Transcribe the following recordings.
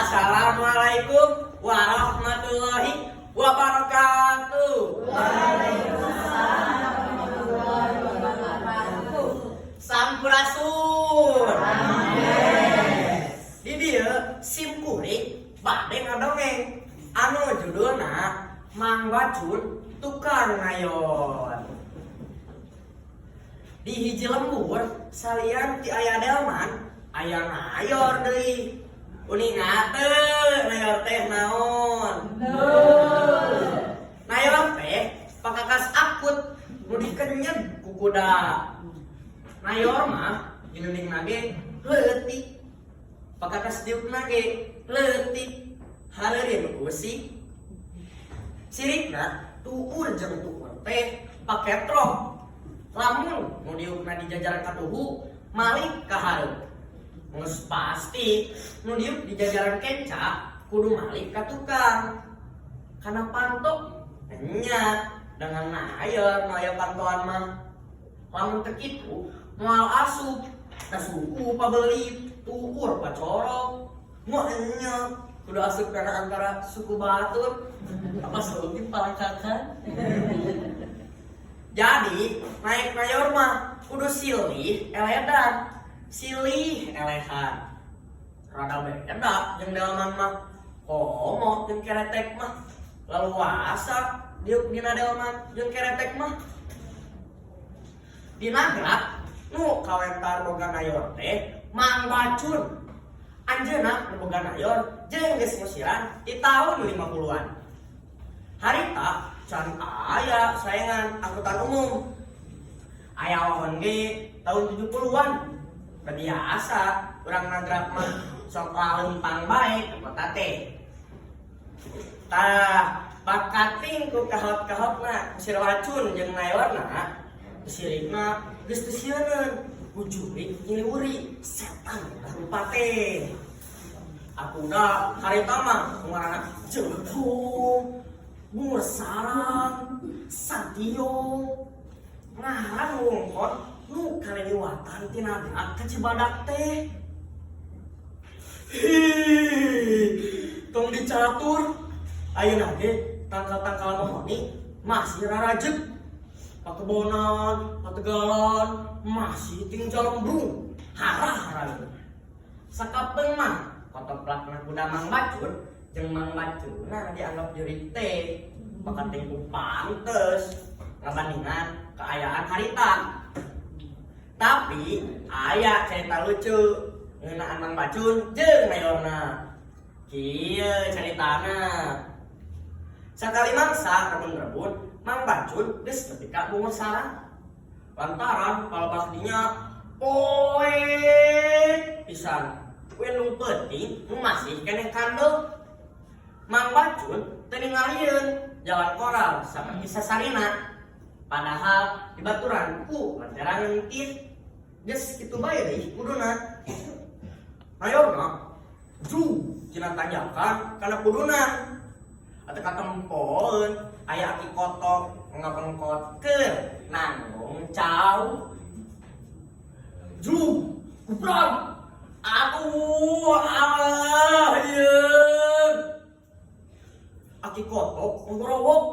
Assalamualaikum warahmatullahi wabarakatuh. Waalaikumsalam warahmatullahi wabarakatuh. Sampurasun. Di dieu sim kuring bade ngadongeng anu judulna Mang Bacun Tukang Ngayon. Di hiji lembur salian ti aya delman aya ngayor deui. Uningat ngayor teh naon? Ngayor teh pakakas akut nu dikenyed ku kuda. Ngayor mah geuning ge leutik. Pakakas diukna ge leutik. Hareureun usik. Sirikna tuur jeung tuur teh paketrok. Lamun nu diukna di jajaran katuhu malik ka hareup. Nges pasti nu diuk di jajaran kenca kudu malik ka tukang. Kana pantok nya dengan ngayor nu aya pantoan mah. Lamun teu kitu moal asup ka suku pabeli tuur pacorok. Moal nya kudu asup kana antara suku batur apa suku palangkakan. Jadi naik ngayor mah kudu silih eledan. Silih elehan rada beda jeung delman mah komo jeung keretek mah laluasa diuk dina delman jeung keretek mah dina gerak nu kawentar boga ngayor teh Mang Bacun anjeunna nu boga ngayor jeung geus musiran di tahun 50-an harita can aya saengan angkutan umum aya wawan ge tahun 70-an biasa urang nagrak mah sok laumpang bae ka kota teh. Tah bakating ku kahot-kahotna Sir Bacun jeung ngayorna sirikna geus teu sieun ujuri ngiliwuri setan rupa teh. Akuda harita mah ngaranna Jeuhung, Mur Sarang, Santio, ngaran wongkon nu kalewatan tina beak ka Cibadak teh. Tong dicatur ayeuna ge tangkal-tangkal mohoni masih rarajeg. Pakebonan, pategalan masih ting jalembrung. Harah-harah. Sakapeung mah kotoplakna kuda Mang Bacun jeung Mang Bacunna dianggap jurig teh pakating ku pantes ngabandingan kaayaan harita. Tapi aya cerita lucu ngeunaan Mang Bacun jeung ngayorna. Kieu caritana. Sakali mangsa rebun-rebun Mang Bacun geus nepi ka Bungur Sarang. Lantaran palebas dinya poe pisan. We nu penting nu masih keneh kandel. Mang Bacun teu ningalieun jalan koral saperti sasarina. Padahal dibaturan ku lantaran ngentit. Geus kitu bae deui kuduna. Ngayorna ju cenah tanjakan kana kuduna. Atuh katempoeun aya aki kotok ngapengkotkeun nanggung cau. Ju kubrang. Aduh Allah yeun. Aki kotok ngorowok.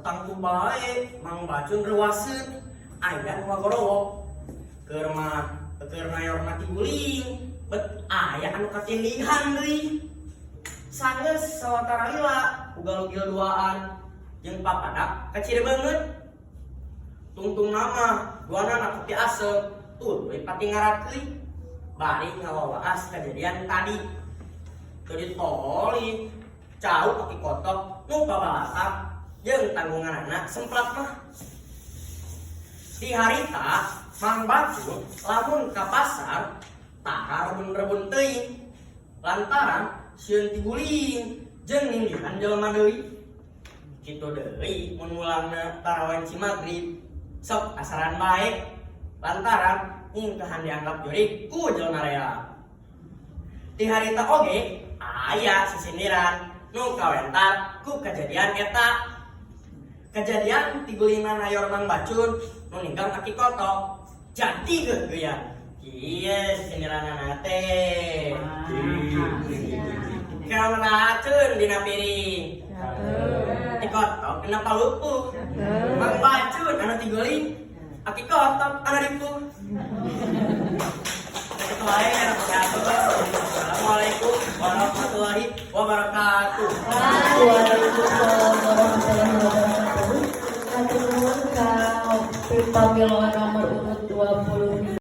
Tatangtu bae Mang Bacun reuaseun aya nu ngorowok. Keur ngayorna ti guling bet aya anu katindihan deui. Sageus sawatara lila ugal-ugil duaan jeung papadak kaciri beungeut. Tungtungna mah duanana pati asep tur we pati ngarakeuy. Bari ngawawaas kejadian tadi. Teu ditoli cau aki kotok nu babalasak jeung tanggunganana semplak mah. Di harita Mang Bacun lamun ka pasar tara rebun-rebun teuing lantaran sieun ti guling jeung nindihan jelema deui. Kitu deui mun mulangna tarawan cimagrib sok asaran bae lantaran ingkahan dianggap jurig ku jelema rea. Di harita oge aya sisindiran nu kawentar ku kejadian eta. Kejadian ti gulingna ngayor Mang Bacun nu ninggal aki kotok. Jadi geus. Kieu sindiranana teh. kira meracun dina piring. Kotok kenapa lupu? Mang bacun anu tinggalin. Aki kotok anu ripu. Assalamualaikum warahmatullahi wabarakatuh. Waalaikumsalam.